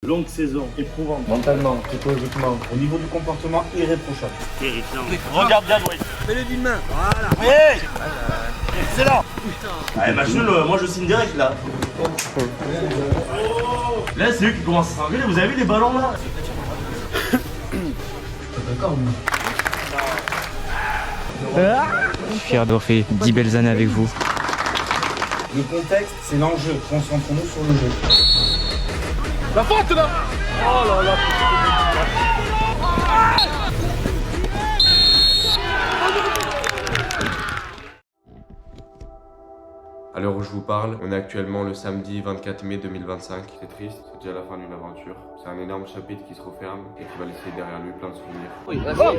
Longue saison, éprouvante. Mentalement, psychologiquement, au niveau du comportement, irréprochable. Terrifiant. Regarde bien, Louis. Fais-le d'une main. Voilà. Oui. Excellent. Allez, match nul, moi je signe direct là. Là, c'est eux qui commencent à s'engueuler. Vous avez vu les ballons là? D'accord, Je suis fier d'avoir fait 10 belles années avec vous. le contexte, c'est l'enjeu. Concentrons-nous sur le jeu. La faute là. Oh là là. À l'heure où je vous parle, on est actuellement le samedi 24 mai 2025. C'est triste, c'est déjà la fin d'une aventure. C'est un énorme chapitre qui se referme et qui va laisser derrière lui plein de souvenirs. Oui, vas-y.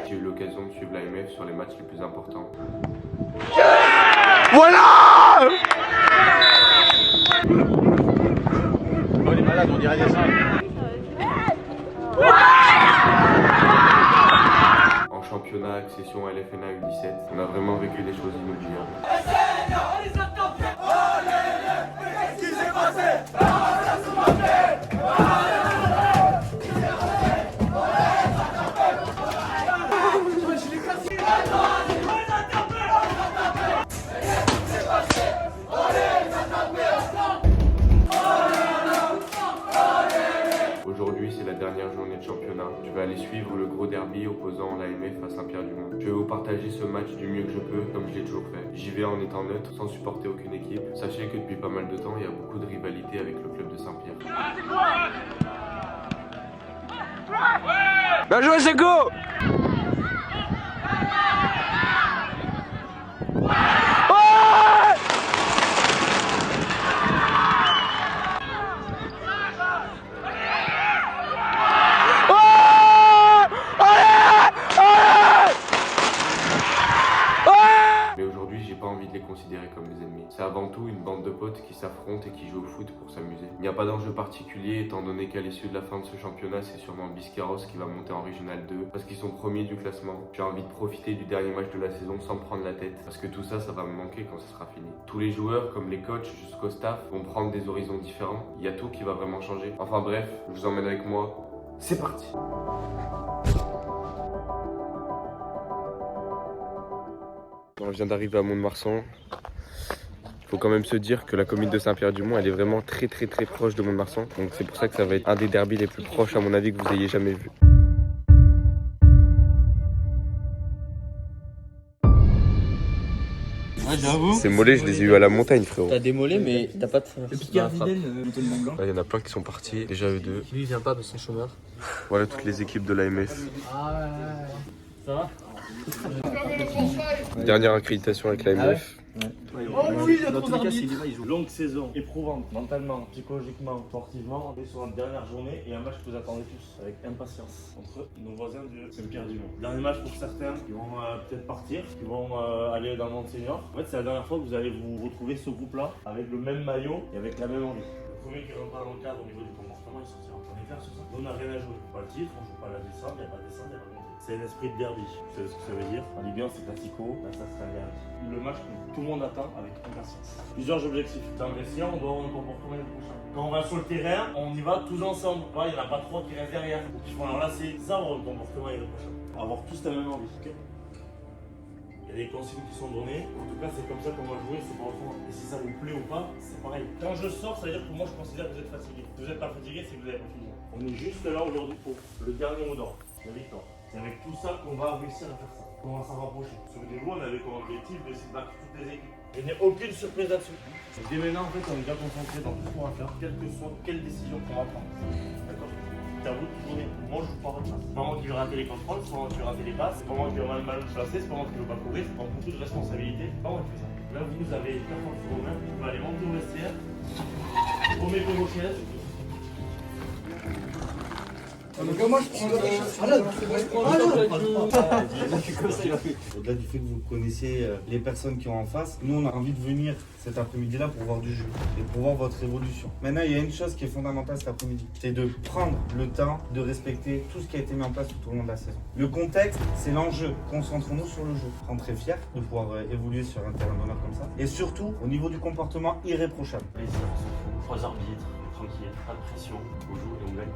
J'ai eu l'occasion de suivre l'AMF sur les matchs les plus importants. On est malade, on dirait des singes. En championnat, accession à LFNA U17, on a vraiment vécu des choses inoubliables. Aujourd'hui, c'est la dernière journée de championnat. Je vais aller suivre le gros derby opposant l'AMF à Saint-Pierre-du-Mont. Je vais vous partager ce match du mieux que je peux, comme je l'ai toujours fait. J'y vais en étant neutre, sans supporter aucune équipe. Sachez que depuis pas mal de temps, il y a beaucoup de rivalité avec le club de Saint-Pierre. Bien joué, Seko. Mais aujourd'hui, j'ai pas envie de les considérer comme des ennemis. C'est avant tout une bande de potes qui s'affrontent et qui jouent au foot pour s'amuser. Il n'y a pas d'enjeu particulier étant donné qu'à l'issue de la fin de ce championnat, c'est sûrement Biscarrosse qui va monter en Régional 2 parce qu'ils sont premiers du classement. J'ai envie de profiter du dernier match de la saison sans me prendre la tête parce que tout ça, ça va me manquer quand ce sera fini. Tous les joueurs, comme les coachs jusqu'au staff, vont prendre des horizons différents. Il y a tout qui va vraiment changer. Enfin bref, je vous emmène avec moi. C'est parti! On vient d'arriver à Mont-de-Marsan. Il faut quand même se dire que la commune de Saint-Pierre-du-Mont, elle est vraiment très proche de Mont-de-Marsan. Donc c'est pour ça que ça va être un des derbys les plus proches à mon avis que vous ayez jamais vu. Ouais, j'avoue. Ces mollets, je les ai eu à la montagne, frérot. T'as des mollets, mais t'as pas de frappe. Là, il y en a plein qui sont partis, déjà eux deux. Lui, il vient pas parce que c'est chômeur. Voilà toutes les équipes de l'AMF. Ça va? Dernière accréditation avec l'AMF. Oh oui, il y a trop d'arbitres. Longue saison, éprouvante, mentalement, psychologiquement, sportivement. On est sur notre dernière journée et un match que vous attendez tous avec impatience entre nos voisins de Saint-Pierre-du-Mont. Dernier match pour certains qui vont peut-être partir, qui vont aller dans le monde senior. En fait, c'est la dernière fois que vous allez vous retrouver ce groupe-là avec le même maillot et avec la même envie. Le premier qui rentre pas dans le cadre au niveau du comportement, il sortira. On est clair sur ça. On n'a rien à jouer. Pas le titre, on joue pas la descente, il n'y a pas de descente, il n'y a pas de montée. C'est un esprit de derby. Vous savez ce que ça veut dire? En Ligue 1, c'est classico, là ça sera un derby. Le match que tout le monde attend avec impatience. Plusieurs objectifs. Dans le vestiaire, on doit avoir un comportement le prochain. Quand on va sur le terrain, on y va tous ensemble. Il n'y en a pas trois qui restent derrière. Il faut enlacer. Ça, avoir un comportement irréprochable. Avoir tous la même envie. Okay, il y a des consignes qui sont données. En tout cas, c'est comme ça qu'on va jouer, c'est pas autrement. Et si ça vous plaît ou pas, c'est pareil. Quand je sors, ça veut dire que moi, je considère que vous êtes fatigué. Si vous n'êtes pas fatigué, c'est que vous n'avez pas fini. On est juste là aujourd'hui pour le dernier mot d'ordre, la victoire. C'est avec tout ça qu'on va réussir à faire ça. On va s'en rapprocher. Souvenez-vous, on avait comme objectif d'essayer de battre toutes les équipes. Il n'y a aucune surprise là-dessus. Et dès maintenant, en fait, on est déjà concentré dans tout ce qu'on va faire, quelle que soit quelle décision qu'on va prendre. D'accord? C'est à vous de tout donner. Moi, je vous prends votre place. C'est pas moi qui vais rater les contrôles, c'est pas moi qui vais rater les passes, c'est pas moi qui vais mal me placer, c'est pas moi qui vais pas courir, c'est pas beaucoup de responsabilités. C'est pas moi qui fais ça. Là, vous avez une personne sur vos mains, vous pouvez aller monter au vestiaire, remettez vos chaises. Au-delà du fait que vous connaissiez les personnes qui ont en face, nous on a envie de venir cet après-midi-là pour voir du jeu et pour voir votre évolution. Maintenant, il y a une chose qui est fondamentale cet après-midi, c'est de prendre le temps de respecter tout ce qui a été mis en place tout au long de la saison. Le contexte, c'est l'enjeu. Concentrons-nous sur le jeu. Rentrez fiers de pouvoir évoluer sur un terrain d'honneur comme ça. Et surtout, au niveau du comportement irréprochable. Plaisir, 3 arbitres, tranquille, pas de pression, on joue et on gagne.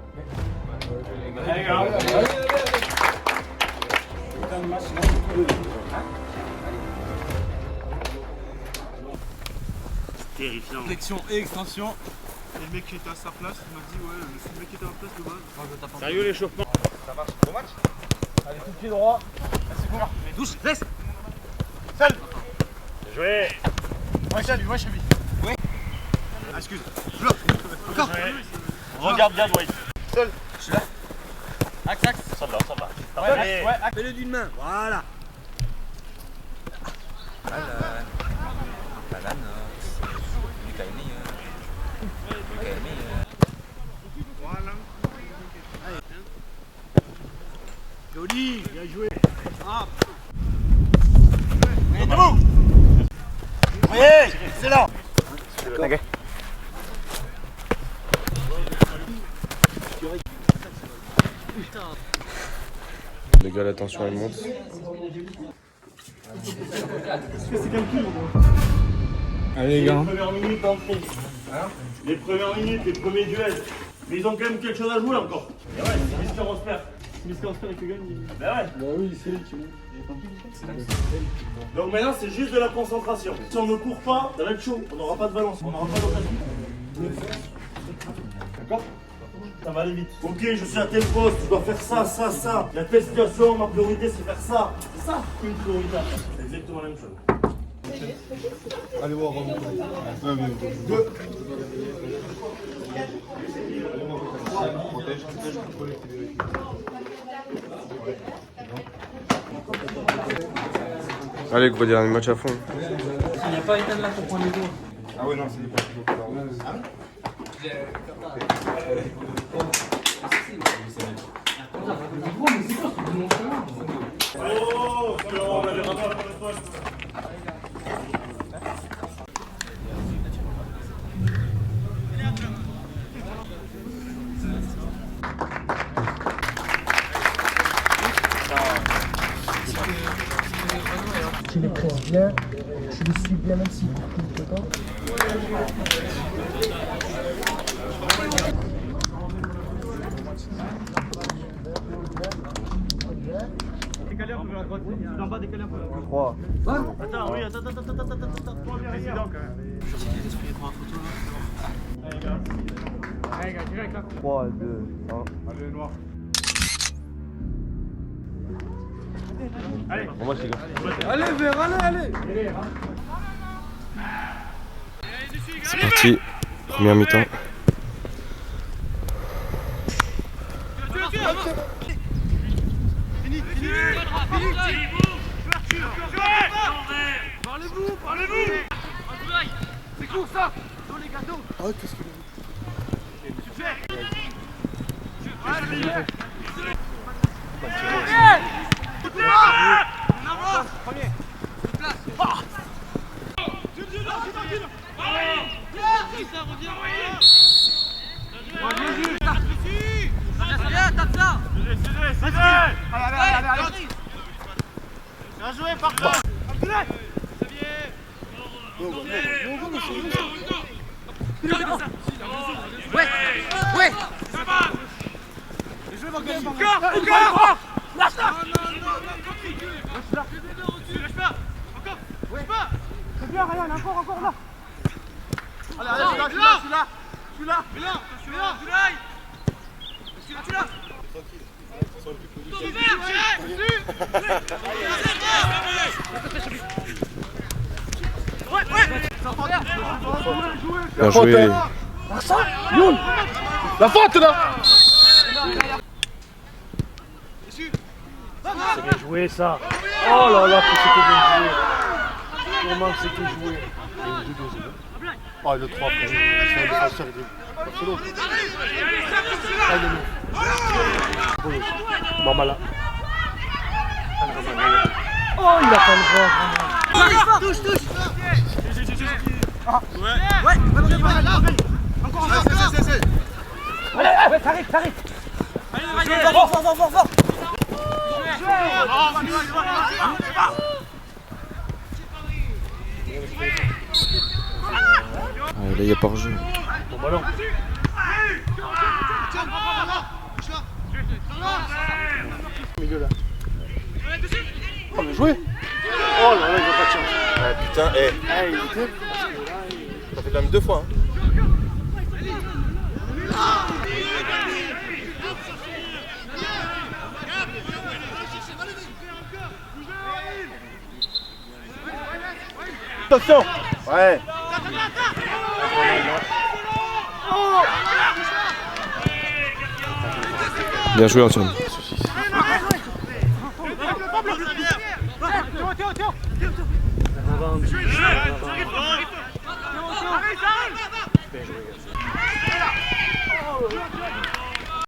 Terrifiant. Flexion et extension. Et le mec qui était à sa place, il m'a dit ouais, le mec qui était à la place de base. Sérieux l'échauffement? Ça marche au match? Allez, tout pied droit. C'est bon. Douce, laisse. Seul. Bien joué. Ouais, Chavi. Oui. Ah, excuse. Encore. Regarde bien Dwight. Seul. Je suis là. Axe. Ça va. Ouais, fais-le d'une main. Voilà. Joli, bien joué. Ah. Allez, debout. Oui, excellent. Ok. Les gars, la tension elle monte. Allez les gars. Les premières minutes d'entrée. Les premières minutes, les premiers duels. Mais ils ont quand même quelque chose à jouer là encore. Et ouais, c'est Mister Rosper. Mister Oscar il te gagne. Ben ouais. Bah oui, c'est lui qui monte. Donc maintenant c'est juste de la concentration. Si on ne court pas, ça va être chaud. On n'aura pas de balance. On n'aura pas d'occasion. D'accord? Ça va aller vite. Ok, je suis à tel poste, je dois faire ça. Il y a telle situation, ma priorité c'est faire ça. C'est ça une priorité à faire. C'est exactement la même chose. Allez voir. Allez, gros dernier match à fond. Il n'y a pas Ethan là pour prendre les dos. Ah ouais, non, c'est pas. Oh, on avait rapport à la poste. Tu les presses bien, tu les suis bien même s'ils coupent tout le temps. Décalé un peu vers la droite. D'en bas, décalé un peu. Attends, oui, attends. Toi, bien, Président quand même. Allez, gars, direct là. 3, 2, 1. Allez, noir. allez. Bon match les gars. Allez, Vert, allez. C'est parti. Première mi-temps. Parlez-vous. C'est court ça. Dans les gâteaux. Ah, qu'est-ce qu'il Allez. Bien joué, parfait. Ouais. Encore. Lâche là. Non, lâche pas. Encore. Lâche pas. C'est bien, Ryan, encore là. Allez, celui-là. Bien joué. La faute là. C'est bien joué ça. Oh là là, que c'était bien joué. Comment c'était joué. Ah, le 3 après. C'est un défenseur. C'est long. Ah, il est long. Maman là. Oh, il a pas le droit. Touche. Ouais, encore. Allez, t'arrives. Allez, fort. Là, il n'y a pas de jeu. Bon ballon. Milieu là. Oh, mais joué. Oh là là, il n'a pas de chance. Ah putain, il était. Ça fait quand même 2 fois. Hein. Attention. Ouais. Bien joué, Antoine.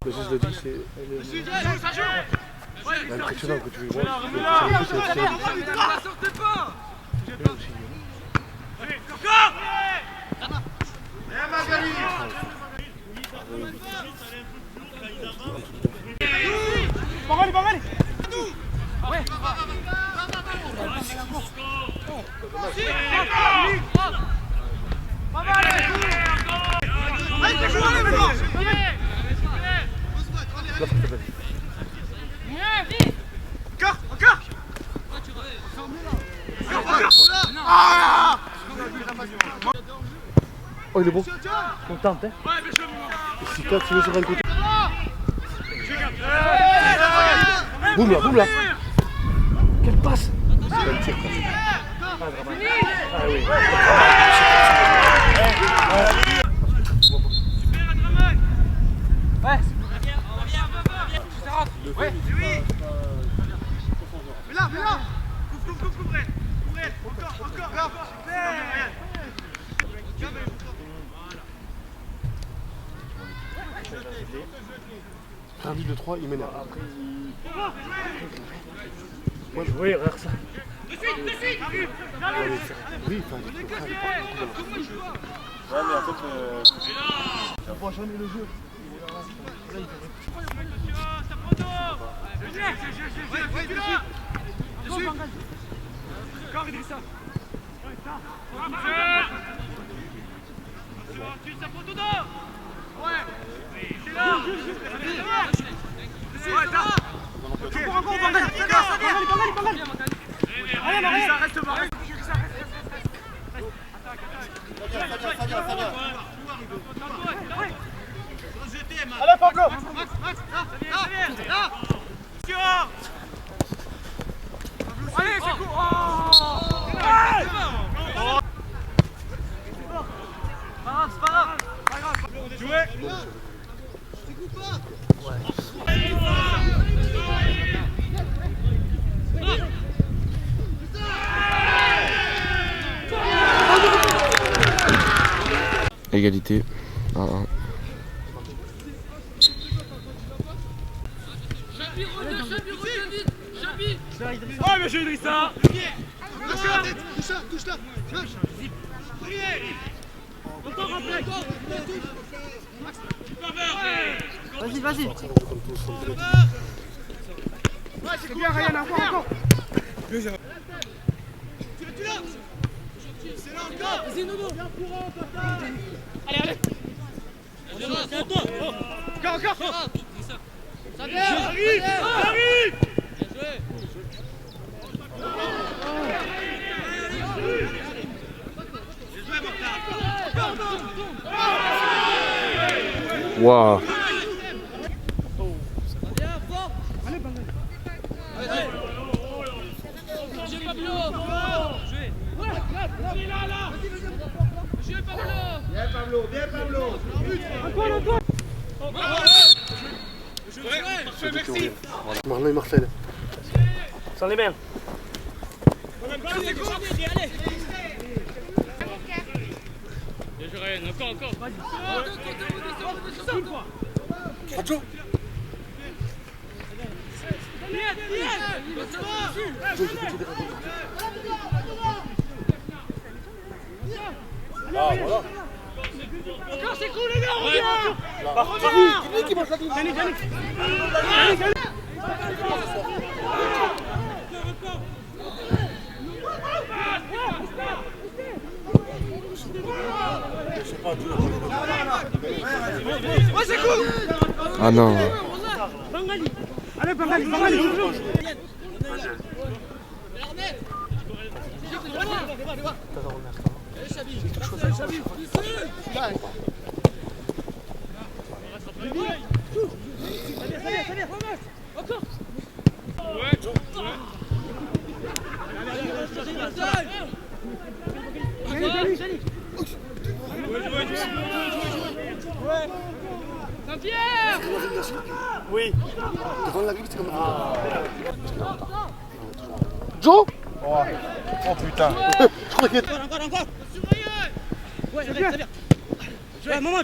Mais je le dis, c'est impressionnant que tu veux voir. Allez. Ouais. Oh, il est bon. On tente, hein. Si toi tu veux sur un côté. Boum là. Quelle passe. C'est un tir quoi. Ah oui. Ouais. Mais là. Couvrez. Encore. Un but de 3, il m'énerve. Moi je voulais rire ça. Oui, enfin, Ouais, mais en fait. on voit jamais le jeu. Allez Pablo. Allez, c'est cool. C'est pas grave. Jouez. Égalité. 1-1. Oh, monsieur Idrissa. Touche là. Vas-y. C'est bien, Ryan, encore. Tu l'as. C'est là encore. Vas-y, Nono. Allez. C'est à toi. Encore. Ça vient. Arrive. Bien joué. Waouh. Bien Pablo. Encore. Merci. Marlon et Marcel. Sans les mains. Allez. Bien joué, Ryan, encore. Encore, c'est cool les gars, on revient. Dis-lui qui mange la vie. Yannick. Ouais, c'est cool. Ah non. Allez, Bangali. Encore. Saint-Pierre. Oui. Devant la grille, c'est comme Joe. Oh putain. Je crois qu'il est... Encore. Ouais, c'est bien. Ouais, Maman.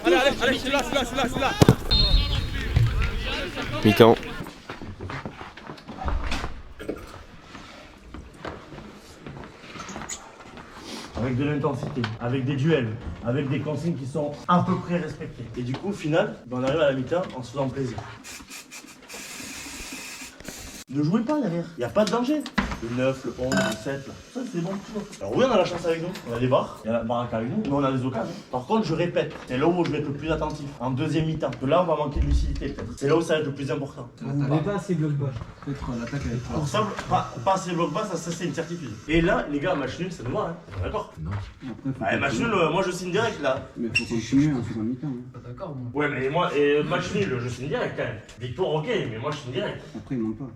Allez, c'est là. Mi-temps. Avec de l'intensité, avec des duels, avec des consignes qui sont à peu près respectées. Et du coup, au final, on arrive à la mi-temps en se faisant plaisir. Ne jouez pas derrière, il n'y a pas de danger. Le 9, le 11, le 7, là. Ça c'est bon toujours. Alors oui, on a la chance avec nous, on a des barres, il y a la baraque avec nous, mais on a des occasions. Par contre, je répète, c'est là où je vais être le plus attentif, en deuxième mi-temps. Que là, on va manquer de lucidité peut-être. C'est là où ça va être le plus important. T'avais pas assez bloc bas. Peut-être l'attaque avec toi. Pour ça, pas assez bloc bas, ça c'est une certitude. Et là, les gars, match nul, ça nous va, hein. D'accord? Non. Match nul, moi je signe direct là. Mais faut continuer en seconde mi-temps. Pas d'accord, moi. Ouais, mais moi, match nul, je signe direct quand même. Victoire, ok, mais moi je signe direct. Après, il manque pas.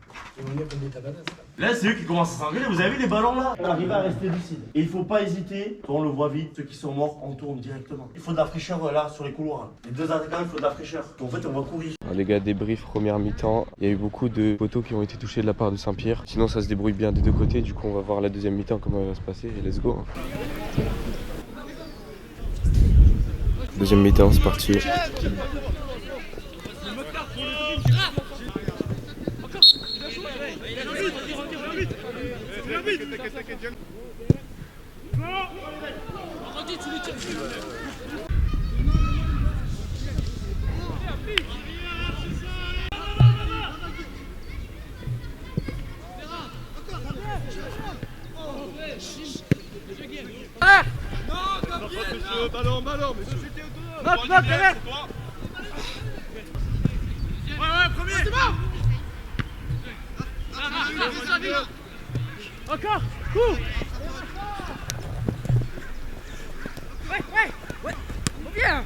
Là, c'est eux qui commencent à s'engueuler. Vous avez vu les ballons là? On arrive à rester lucide. Et il faut pas hésiter. On le voit vite. Ceux qui sont morts, on tourne directement. Il faut de la fraîcheur là sur les couloirs. Les deux attaquants, il faut de la fraîcheur. En fait, on va courir. Alors, les gars, débrief première mi-temps. Il y a eu beaucoup de poteaux qui ont été touchés de la part de Saint-Pierre. Sinon, ça se débrouille bien des deux côtés. Du coup, on va voir la deuxième mi-temps comment elle va se passer. Et let's go. Deuxième mi-temps, c'est parti. Ballon, mais c'était autonome. Note, derrière. Ouais, premier. C'est bon. Encore. Coup. Ouais. On vient.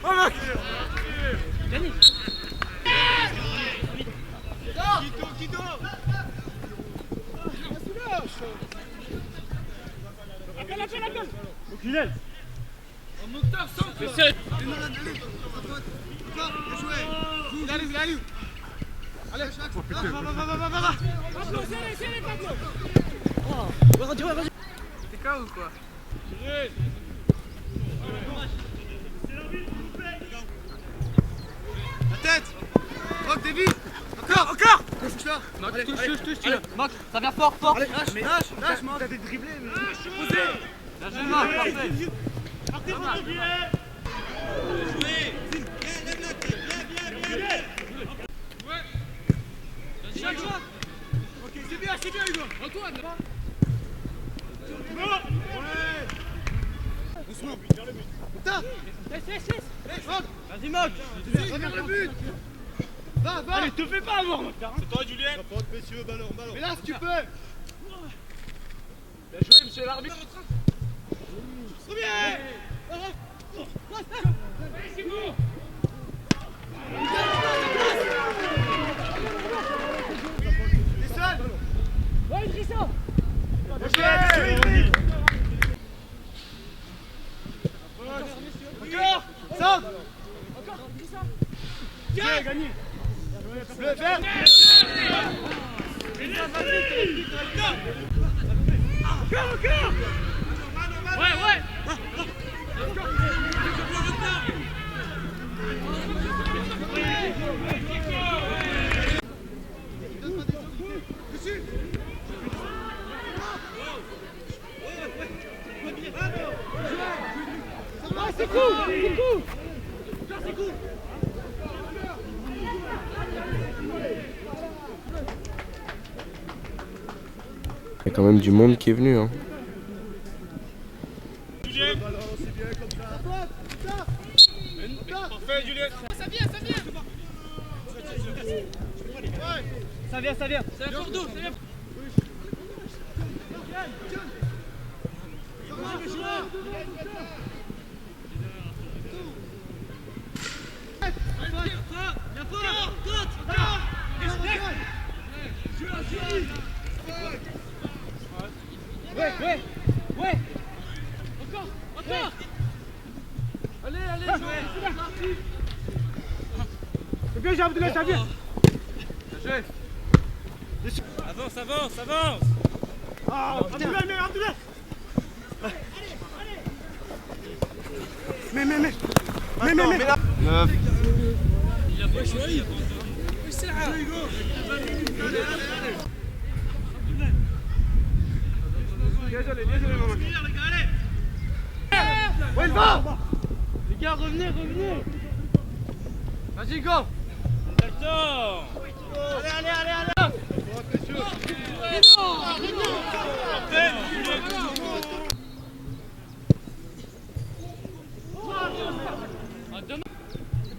Yannick. Quito. Appelle. Aucune. En octave, centre. Bien joué. Allez. Allez, va. Serrez, Pablo. Vas-y. T'es KO ou quoi? La tête. Oh, t'es vite. Encore. Touche. Max, ça vient fort. Allez, lâche, moi. T'as des dribblés, mais... Posé. Lâche, Max, parfait. Partez, Chaque shot. Ok, c'est bien Hugo. Antoine, là-bas. Doucement, vers le but. Putain. Vas-y, Moc. Vers le but. Va. Allez, te fais pas avoir, Moc. C'est toi, Julien. Messieurs, ballon. Mais là, si tu peux. Bien joué, monsieur l'arbitre. Très bien. C'est bon. Ouais, Idrissa. Encore. Centre. Encore, Idrissa. Tiens, gagné. Le vert. Encore. Ouais. C'est cool, c'est cool. C'est cool. Il y a quand même du monde qui est venu. Hein. Ça vient. Ça vient pour nous, ça vient. Ouais. Encore. Allez, jouez. C'est bien, j'ai Abdoulaye, ça vient. Avance. Ah, Abdoulaye. Mais. Désolé, maman. Ouais, il va. Les gars, revenez. Vas-y, go. Allez.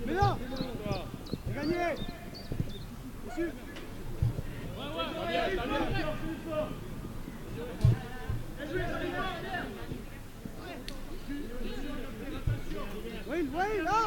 Mais là, gagné. Oui, là.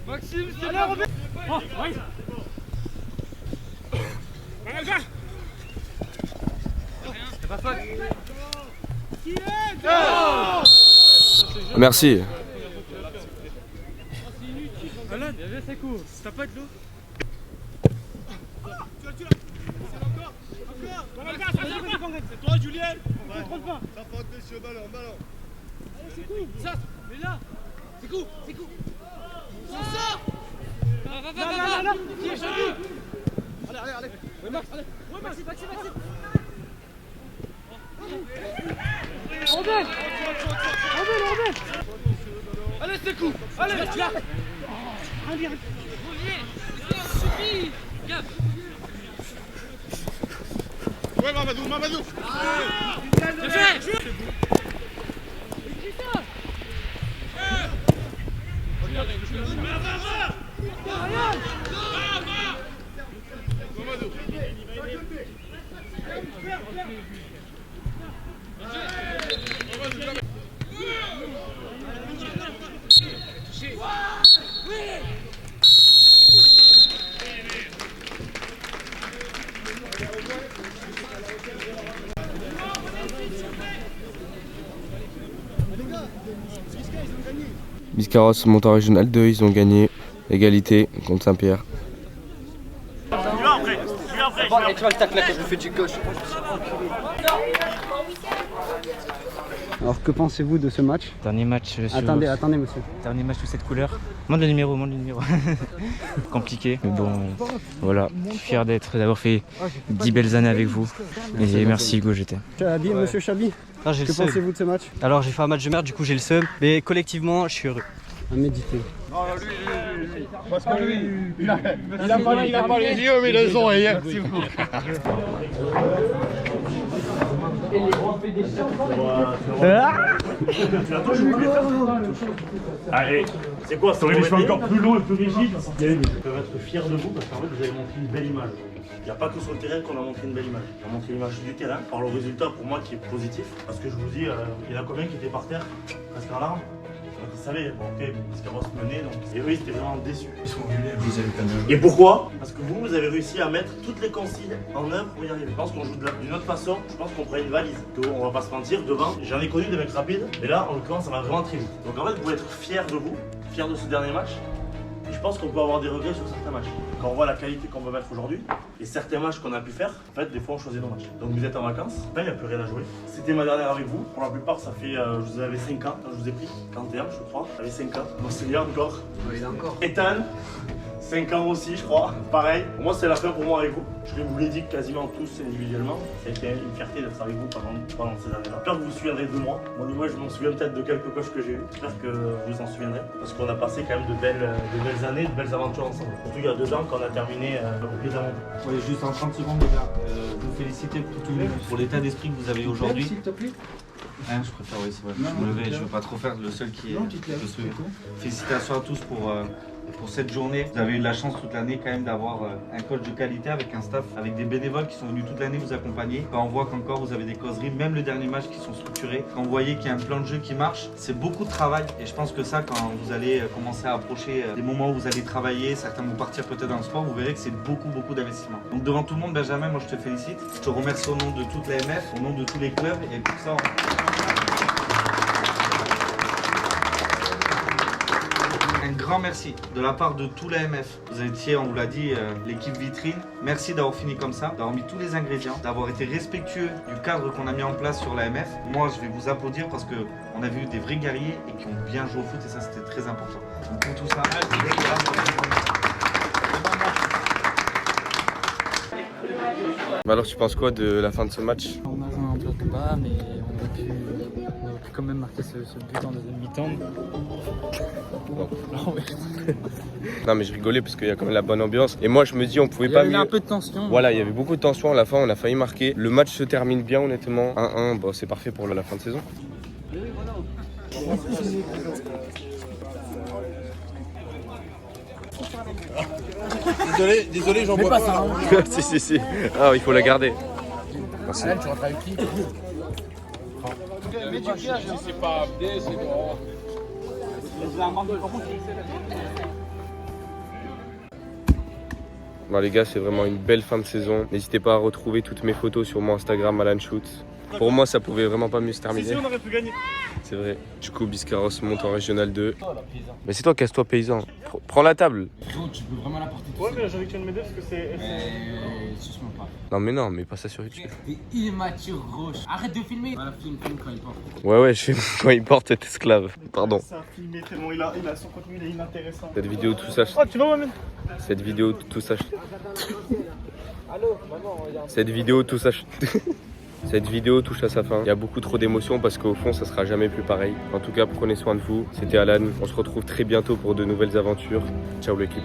Maxime, c'est là, Robert. Oh, oui. C'est pas faute. Merci. Alan, bien vu, c'est cool. T'as pas de l'eau? C'est toi, Julien. Ça faute, monsieur, ballon. Allez, c'est cool. Ça, mais là, c'est cool. Ça. Va. Tiens, Chabi. Allez. Ouais, Max, allez. Ouais, Maxime. Robin. Allez, c'est cool. Allez, reste là. Allez. Suffit. Gaffe. Ouais, Mamadou. Bien fait. Biscarrosse monte en régional 2, ils ont gagné. Égalité contre Saint-Pierre. Et tu vois le tacle là quand je fais du gauche. Alors que pensez-vous de ce match? Dernier match sur... Attendez monsieur. Dernier match sous cette couleur. Montre le numéro. Compliqué, mais bon, voilà. Je suis fier d'avoir fait 10 belles années avec vous. Et merci Hugo, j'étais. Monsieur Chabi, que pensez-vous de ce match? Alors j'ai fait un match de merde, du coup j'ai le seum, mais collectivement je suis heureux. À méditer. Parce que lui, il a pas les yeux, mais les ont hier. Allez, c'est quoi ça? Les cheveux encore plus longs et plus rigides. Ils peuvent être fiers de vous parce qu'en fait vous avez montré une belle image. Il n'y a pas que sur le terrain qu'on a montré une belle image. On a montré l'image du terrain par le résultat pour moi qui est positif. Parce que je vous dis, il y en a combien qui étaient par terre? Presque en larmes. savaient, bon, ok, Biscarrosse menait, donc. Et eux, ils étaient vraiment déçus. Ils sont venus. Et pourquoi? Parce que vous avez réussi à mettre toutes les consignes en œuvre pour y arriver. Je pense qu'on joue d'une autre façon, je pense qu'on prend une valise. On va pas se mentir, devant, j'en ai connu des mecs rapides, mais là, en l'occurrence, ça va vraiment très vite. Donc en fait, vous pouvez être fiers de vous, fiers de ce dernier match. Et je pense qu'on peut avoir des regrets sur certains matchs. Quand on voit la qualité qu'on peut mettre aujourd'hui, et certains matchs qu'on a pu faire, en fait, des fois on choisit nos matchs. Donc vous êtes en vacances, il n'y a plus rien à jouer. C'était ma dernière avec vous. Pour la plupart, ça fait, je vous avais 5 ans quand je vous ai pris, 41 je crois. J'avais 5 ans. Bon, c'est bien encore. Il est encore. Ethan, 5 ans aussi, je crois. Pareil. Pour moi, c'est la fin pour moi avec vous. Je vous l'ai dit quasiment tous individuellement. Ça a été une fierté d'être avec vous pendant ces années-là. J'espère que vous vous souviendrez de moi. Moi, je m'en souviens peut-être de quelques coachs que j'ai eu. J'espère que vous vous en souviendrez. Parce qu'on a passé quand même de belles années, de belles aventures ensemble. Surtout il y a 2 ans quand on a terminé les aventures. Ouais, juste en 30 secondes, les gars. Vous féliciter pour l'état d'esprit que vous avez aujourd'hui. S'il te plaît. Hein, je préfère, oui, c'est vrai. Je me levais, je veux pas trop faire le seul qui est. Non, tu te lèves. Félicitations à tous pour cette journée. Vous avez eu de la chance toute l'année quand même d'avoir un coach de qualité avec un staff, avec des bénévoles qui sont venus toute l'année vous accompagner. Quand on voit qu'encore vous avez des causeries, même le dernier match qui sont structurés, quand vous voyez qu'il y a un plan de jeu qui marche, c'est beaucoup de travail. Et je pense que ça, quand vous allez commencer à approcher des moments où vous allez travailler, certains vont partir peut-être dans le sport, vous verrez que c'est beaucoup d'investissement. Donc devant tout le monde, Benjamin, moi je te félicite. Je te remercie au nom de toute la MF, au nom de tous les clubs et pour ça. Un grand merci de la part de tout l'AMF. Vous étiez, on vous l'a dit, l'équipe vitrine. Merci d'avoir fini comme ça, d'avoir mis tous les ingrédients, d'avoir été respectueux du cadre qu'on a mis en place sur l'AMF. Moi, je vais vous applaudir parce qu'on a vu des vrais guerriers et qui ont bien joué au foot et ça, c'était très important. Donc pour tout ça, Alors, tu penses quoi de la fin de ce match? On a joué un bloc bas, mais on a pu quand même marquer ce but en deuxième mi-temps. Non mais je rigolais parce qu'il y a quand même la bonne ambiance. Et moi je me dis on pouvait Il y pas avait mieux. un peu de tension. Voilà, il y avait beaucoup de tension à la fin, on a failli marquer. Le match se termine bien honnêtement. 1-1, bon, c'est parfait pour la fin de saison. Désolé, j'en vois pas. ça, si. Ah, il faut la garder. Merci. Tu rentres avec qui? C'est pas Abdé, c'est bon. Bon les gars, c'est vraiment une belle fin de saison. N'hésitez pas à retrouver toutes mes photos sur mon Instagram Alan Shoot. Pour moi, ça pouvait vraiment pas mieux se terminer. Si, on aurait pu gagner. C'est vrai. Du coup, Biscarrosse monte en Régional 2. Mais c'est toi, casse-toi paysan. Prends la table. Tu peux vraiment la porter tout Ouais, mais j'ai envie que tu viennes m'aider parce que c'est. Non, mais pas ça sur YouTube. T'es immature, Roche. Arrête de filmer. Voilà, filme quand il porte. Ouais, je fais quand il porte cet esclave. Pardon. Ça a filmé tellement il a son contenu, il est inintéressant. Cette vidéo, tout ça. Oh, tu vas m'amener. Cette vidéo, tout ça. Cette vidéo, tout ça. Cette vidéo touche à sa fin. Il y a beaucoup trop d'émotions parce qu'au fond, ça sera jamais plus pareil. En tout cas, prenez soin de vous. C'était Alan. On se retrouve très bientôt pour de nouvelles aventures. Ciao l'équipe.